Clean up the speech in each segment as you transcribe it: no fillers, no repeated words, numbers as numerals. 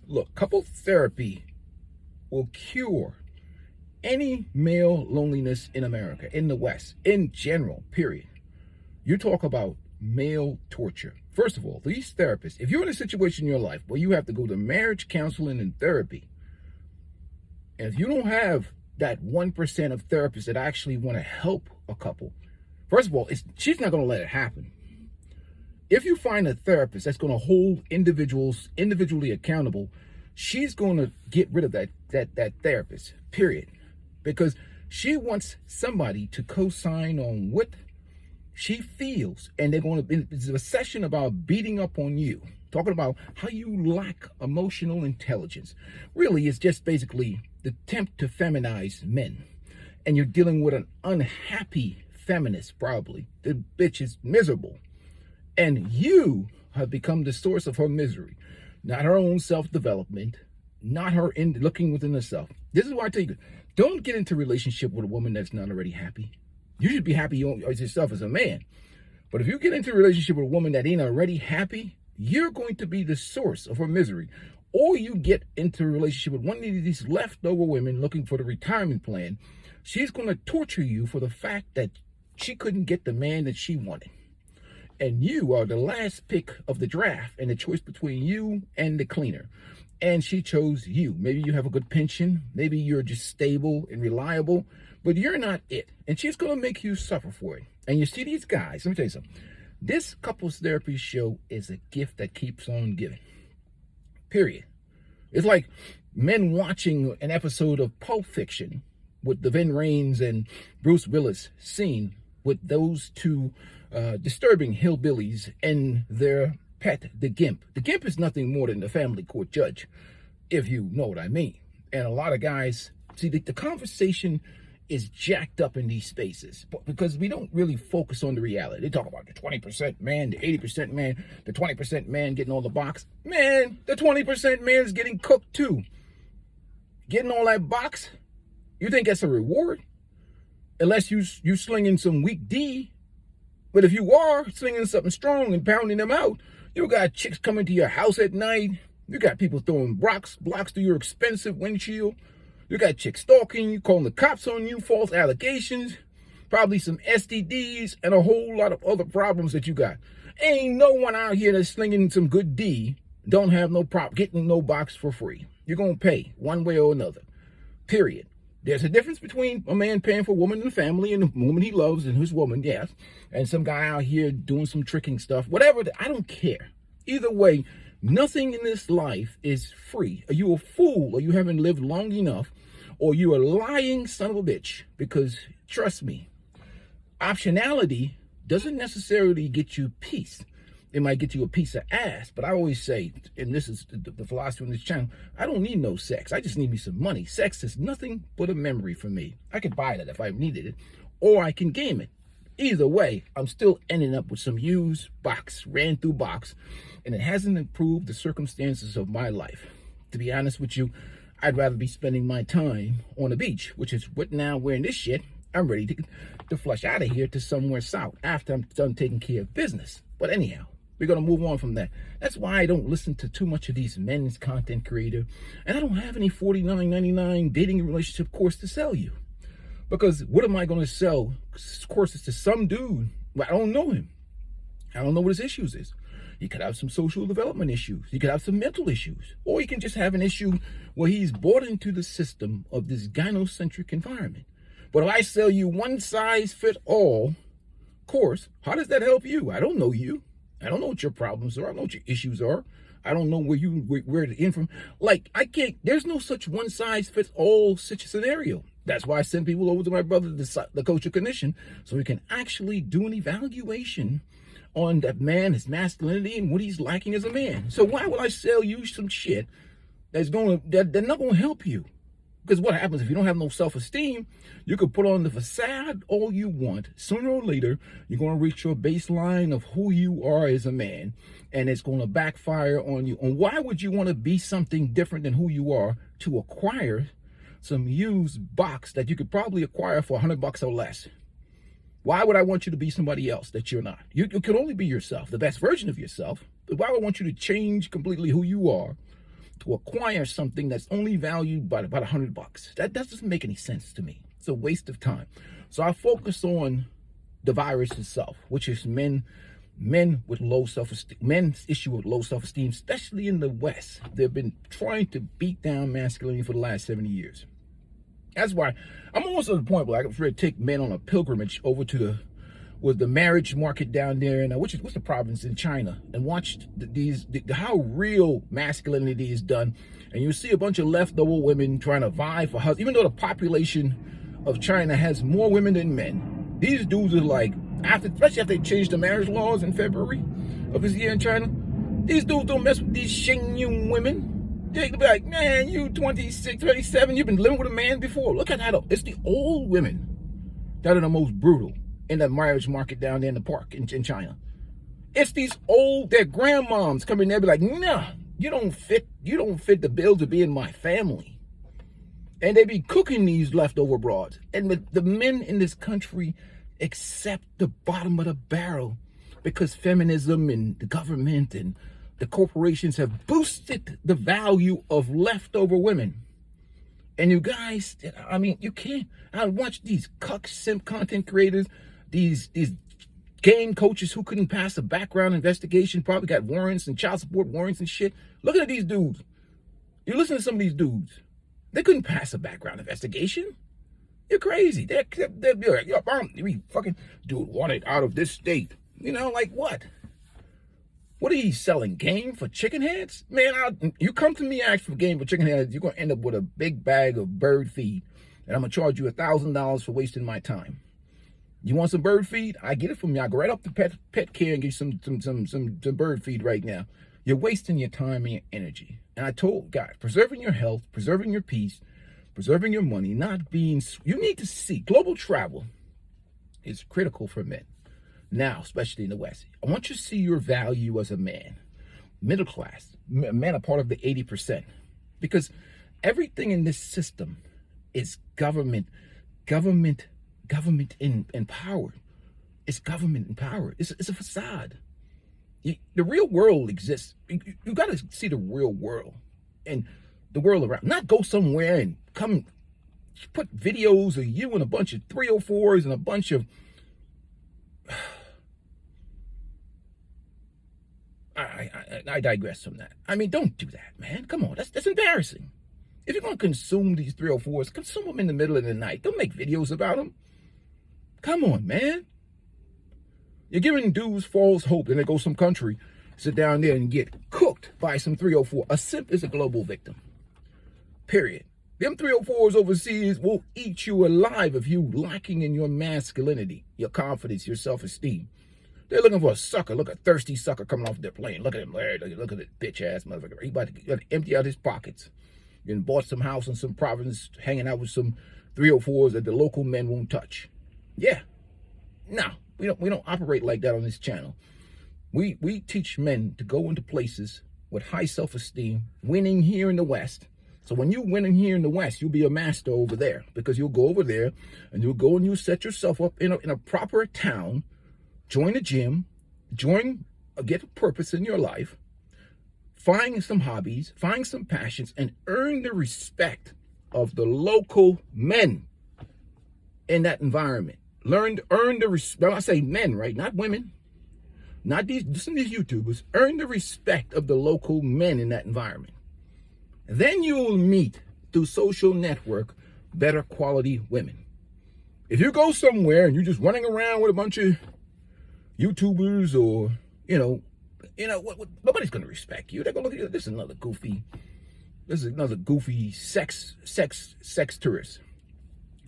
Look, couple therapy will cure any male loneliness in America, in the West, in general, period. You talk about male torture. First of all, these therapists, if you're in a situation in your life where you have to go to marriage counseling and therapy, and if you don't have that 1% of therapists that actually want to help a couple, first of all, she's not going to let it happen. If you find a therapist that's going to hold individuals individually accountable, she's going to get rid of that therapist, period. Because she wants somebody to co-sign on what she feels. And they're going to, it's a session about beating up on you, talking about how you lack emotional intelligence. Really, it's just basically the attempt to feminize men. And you're dealing with an unhappy feminist, probably. The bitch is miserable. And you have become the source of her misery, not her own self-development, not her looking within herself. This is why I tell you, don't get into a relationship with a woman that's not already happy. You should be happy yourself as a man. But if you get into a relationship with a woman that ain't already happy, you're going to be the source of her misery. Or you get into a relationship with one of these leftover women looking for the retirement plan. She's going to torture you for the fact that she couldn't get the man that she wanted. And you are the last pick of the draft and the choice between you and the cleaner. And she chose you. Maybe you have a good pension. Maybe you're just stable and reliable, but you're not it. And she's going to make you suffer for it. And you see these guys, let me tell you something. This couples therapy show is a gift that keeps on giving. Period. It's like men watching an episode of Pulp Fiction with the Vin Raines and Bruce Willis scene with those two disturbing hillbillies and their pet, the Gimp. The Gimp is nothing more than the family court judge, if you know what I mean. And a lot of guys, see, the conversation is jacked up in these spaces because we don't really focus on the reality. They talk about the 20% man, the 80% man, the 20% man getting all the box. Man, the 20% man is getting cooked too. Getting all that box, you think that's a reward? Unless you slinging some weak D. But if you are slinging something strong and pounding them out, you got chicks coming to your house at night. You got people throwing blocks through your expensive windshield. You got chicks stalking you, calling the cops on you, false allegations, probably some STDs, and a whole lot of other problems that you got. Ain't no one out here that's slinging some good D, don't have no getting no box for free. You're going to pay one way or another, period. There's a difference between a man paying for a woman in the family and a woman he loves and his woman, yes, and some guy out here doing some tricking stuff, whatever. I don't care. Either way, nothing in this life is free. Are you a fool, or you haven't lived long enough, or you a lying son of a bitch? Because trust me, optionality doesn't necessarily get you peace. It might get you a piece of ass, but I always say, and this is the philosophy on this channel, I don't need no sex. I just need me some money. Sex is nothing but a memory for me. I could buy that if I needed it, or I can game it. Either way, I'm still ending up with some used box, ran through box, and it hasn't improved the circumstances of my life. To be honest with you, I'd rather be spending my time on the beach, which is what now wearing this shit. I'm ready to flush out of here to somewhere south after I'm done taking care of business. But anyhow, we're going to move on from that. That's why I don't listen to too much of these men's content creator. And I don't have any $49.99 dating and relationship course to sell you. Because what am I going to sell courses to some dude? Well, I don't know him. I don't know what his issues is. He could have some social development issues. He could have some mental issues. Or he can just have an issue where he's bought into the system of this gynocentric environment. But if I sell you one size fit all course, how does that help you? I don't know you. I don't know what your problems are. I don't know what your issues are. I don't know where the in from. Like, I can't, there's no such one size fits all such a scenario. That's why I send people over to my brother, the coach of cognition, so we can actually do an evaluation on that man, his masculinity, and what he's lacking as a man. So why would I sell you some shit that's not gonna help you? Because what happens if you don't have no self-esteem? You could put on the facade all you want. Sooner or later, you're going to reach your baseline of who you are as a man, and it's going to backfire on you. And why would you want to be something different than who you are to acquire some used box that you could probably acquire for $100 or less? Why would I want you to be somebody else that you're not? You can only be yourself, the best version of yourself. But why would I want you to change completely who you are to acquire something that's only valued by about $100. That doesn't make any sense to me. It's a waste of time. So I focus on the virus itself, which is men with low self-esteem, men's issue with low self-esteem, especially in the West. They've been trying to beat down masculinity for the last 70 years. That's why I'm almost at the point where I could take men on a pilgrimage over to the marriage market down there, and what's the province in China, and watch how real masculinity is done. And you see a bunch of leftover women trying to vie for husbands, even though the population of China has more women than men. These dudes are like, especially after they changed the marriage laws in February of this year in China, these dudes don't mess with these Xingyun women. They be like, man, you 26, 27, you've been living with a man before. Look at that. It's the old women that are the most brutal in the marriage market down there in the park in China. It's these old, their grandmoms come in there and be like, nah, you don't fit the bill to be in my family. And they be cooking these leftover broads. And the men in this country accept the bottom of the barrel because feminism and the government and the corporations have boosted the value of leftover women. And you guys, I mean, you can't. I watch these cuck simp content creators, these game coaches who couldn't pass a background investigation, probably got warrants and child support warrants and shit. Looking at these dudes. You listen to some of these dudes. They couldn't pass a background investigation. You're crazy. They'll be like, yo, we fucking dude wanted out of this state. You know, like what? What are you selling? Game for chicken heads? Man, you come to me ask for game for chicken heads, you're going to end up with a big bag of bird feed. And I'm going to charge you $1,000 for wasting my time. You want some bird feed? I get it from you. I go right up to pet care and get you some bird feed right now. You're wasting your time and your energy. And I told guys, preserving your health, preserving your peace, preserving your money, you need to see global travel is critical for men. Now, especially in the West, I want you to see your value as a man, middle class, men are part of the 80%, because everything in this system is government empowered. It's government empowered. It's a facade. The real world exists. You got to see the real world and the world around. Not go somewhere and come put videos of you and a bunch of 304s and a bunch of I digress from that. I mean, don't do that, man. Come on, that's embarrassing. If you're going to consume these 304s, consume them in the middle of the night. Don't make videos about them. Come on, man. You're giving dudes false hope, and they go some country, sit down there and get cooked by some 304. A simp is a global victim. Period. Them 304s overseas will eat you alive if you lacking in your masculinity, your confidence, your self-esteem. They're looking for a sucker. Look, a thirsty sucker coming off their plane. Look at him, Larry. Look at that bitch-ass motherfucker. He about to empty out his pockets. And bought some house in some province, hanging out with some 304s that the local men won't touch. Yeah. No, we don't operate like that on this channel. We teach men to go into places with high self-esteem, winning here in the West. So when you winning here in the West, you'll be a master over there, because you'll go over there and you'll go and you set yourself up in a proper town, join a gym, get a purpose in your life, find some hobbies, find some passions, and earn the respect of the local men in that environment. Earn the respect. I say men, right? Not women. Not these YouTubers. Earn the respect of the local men in that environment. Then you'll meet, through social network, better quality women. If you go somewhere and you're just running around with a bunch of YouTubers, or, nobody's going to respect you. They're going to look at you. This is another goofy sex tourist.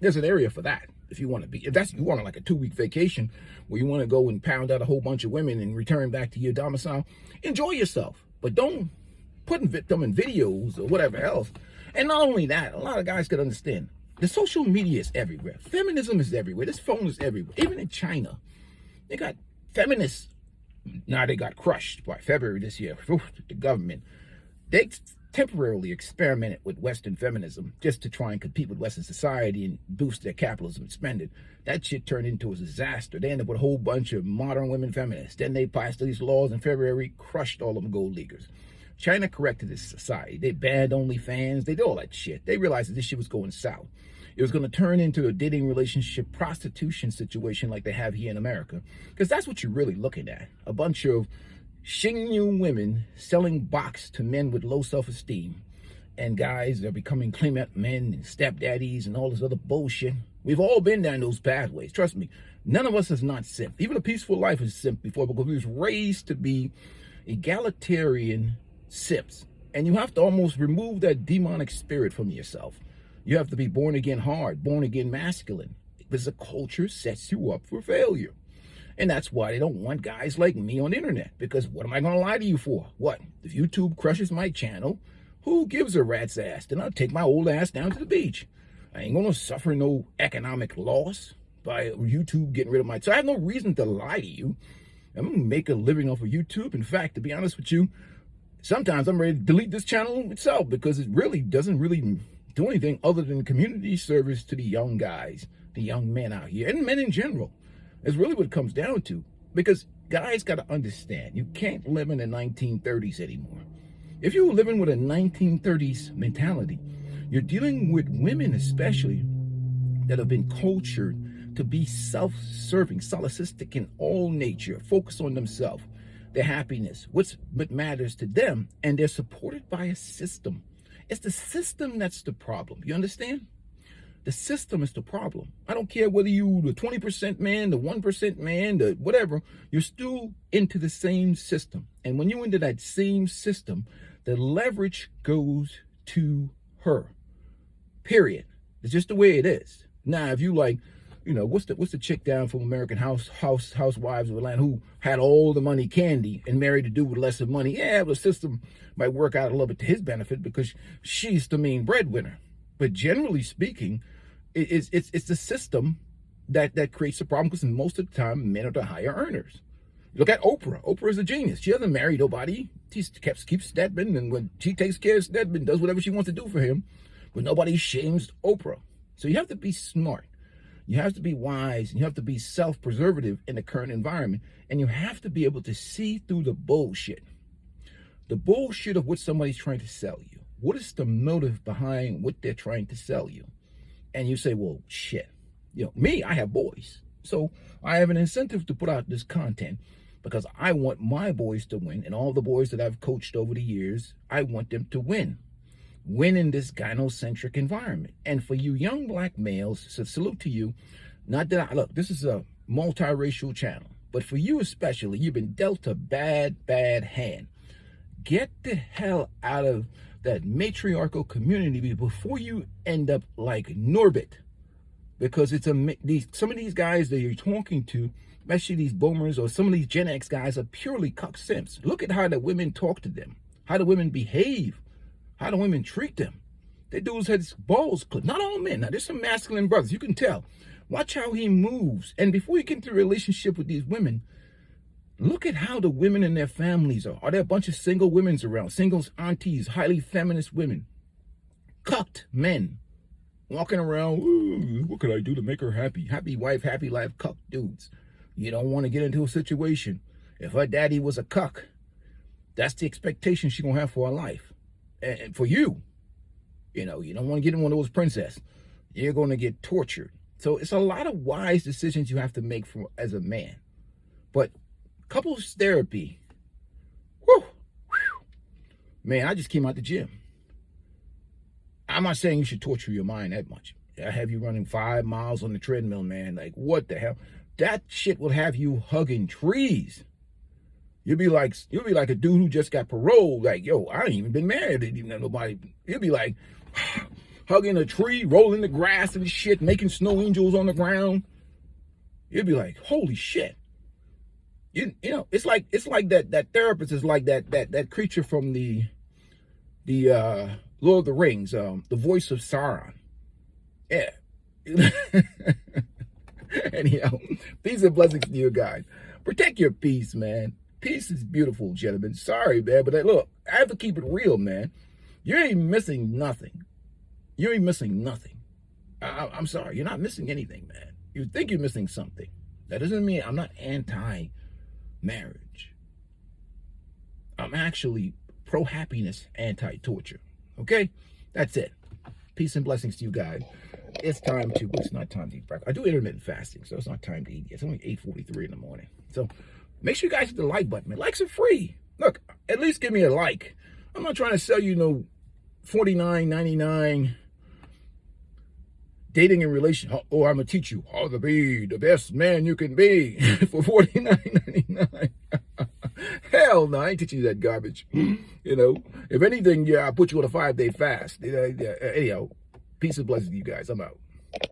There's an area for that. If you want to be, you want like a 2-week vacation where you want to go and pound out a whole bunch of women and return back to your domicile, enjoy yourself. But don't put them in videos or whatever else. And not only that, a lot of guys can understand. The social media is everywhere. Feminism is everywhere. This phone is everywhere. Even in China, they got feminists. Now they got crushed by February this year. The government. They temporarily experimented with Western feminism just to try and compete with Western society and boost their capitalism and spend it. That shit turned into a disaster. They ended up with a whole bunch of modern women feminists. Then they passed these laws in February, crushed all of them gold leaguers. China corrected this society. They banned OnlyFans. They did all that shit. They realized that this shit was going south. It was going to turn into a dating relationship prostitution situation like they have here in America. Because that's what you're really looking at. A bunch of Xinyu women selling box to men with low self-esteem. And guys, they're becoming claimant men and stepdaddies and all this other bullshit. We've all been down those pathways. Trust me, none of us has not simped. Even a peaceful life is simped before, because we was raised to be egalitarian simps. And you have to almost remove that demonic spirit from yourself. You have to be born again hard, born again masculine, because the culture sets you up for failure. And that's why they don't want guys like me on the internet, because what am I going to lie to you for? What? If YouTube crushes my channel, who gives a rat's ass? Then I'll take my old ass down to the beach. I ain't going to suffer no economic loss by YouTube getting rid of my... So I have no reason to lie to you. I'm going to make a living off of YouTube. In fact, to be honest with you, sometimes I'm ready to delete this channel itself, because it really doesn't really do anything other than community service to the young guys, the young men out here, and men in general. It's really what it comes down to. Because guys got to understand, you can't live in the 1930s anymore. If you're living with a 1930s mentality, you're dealing with women especially that have been cultured to be self-serving, solipsistic in all nature, focus on themselves, their happiness, what matters to them, and they're supported by a system. It's the system that's the problem. You understand? The system is the problem. I don't care whether you the 20% man, the 1% man, the whatever, you're still into the same system. And when you're into that same system, the leverage goes to her. Period. It's just the way it is. Now, if you like, you know, what's the chick down from American Housewives of Atlanta who had all the money, Candy, and married a dude with less of money? Yeah, the system might work out a little bit to his benefit because she's the main breadwinner. But generally speaking, it's the system that creates the problem, because most of the time men are the higher earners. Look at Oprah. Oprah is a genius. She doesn't marry nobody. She keeps Stedman, and when she takes care of Stedman, does whatever she wants to do for him, but nobody shames Oprah. So you have to be smart. You have to be wise, and you have to be self-preservative in the current environment, and you have to be able to see through the bullshit. The bullshit of what somebody's trying to sell you. What is the motive behind what they're trying to sell you? And you say, well, shit. You know, me, I have boys. So I have an incentive to put out this content because I want my boys to win, and all the boys that I've coached over the years, I want them to win. Win in this gynocentric environment. And for you young black males, so salute to you. Not that look, this is a multiracial channel, but for you especially, you've been dealt a bad hand. Get the hell out of that matriarchal community before you end up like Norbit. Because it's some of these guys that you're talking to, especially these boomers or some of these Gen X guys, are purely cuck simps. Look at how the women talk to them, how the women behave, how the women treat them. They dudes had balls clipped. Not all men. Now, there's some masculine brothers. You can tell. Watch how he moves. And before you get into a relationship with these women, look at how the women in their families are. Are there a bunch of single women around? Singles, aunties, highly feminist women. Cucked men. Walking around, ooh, what could I do to make her happy? Happy wife, happy life, cuck dudes. You don't want to get into a situation. If her daddy was a cuck, that's the expectation she's going to have for her life. And for you, you know, you don't want to get in one of those princesses. You're going to get tortured. So it's a lot of wise decisions you have to make as a man. But couples therapy, whew, man, I just came out the gym. I'm not saying you should torture your mind that much. I have you running 5 miles on the treadmill, man. Like, what the hell? That shit will have you hugging trees. You'll be like a dude who just got paroled. Like, yo, I ain't even been married. Didn't even have nobody. You'll be like hugging a tree, rolling the grass and shit, making snow angels on the ground. You'll be like, holy shit. You know, it's like that therapist is like that creature from the Lord of the Rings, the voice of Sauron. Yeah. Anyhow, peace and blessings to you guys. Protect your peace, man. Peace is beautiful, gentlemen. Sorry, man, but look, I have to keep it real, man. You ain't missing nothing. You ain't missing nothing. I'm sorry, you're not missing anything, man. You think you're missing something. That doesn't mean I'm not anti-marriage. I'm actually pro-happiness, anti-torture. Okay? That's it. Peace and blessings to you guys. It's time to, it's not time to eat breakfast. I do intermittent fasting, so it's not time to eat yet. It's only 8:43 in the morning. So make sure you guys hit the like button, man. Likes are free. Look, at least give me a like. I'm not trying to sell you no $49.99 dating and relation. Oh, I'm going to teach you how to be the best man you can be for $49.99. Hell no, I ain't teaching you that garbage. You know, if anything, yeah, I'll put you on a 5-day fast. Anyhow, peace and blessings to you guys. I'm out.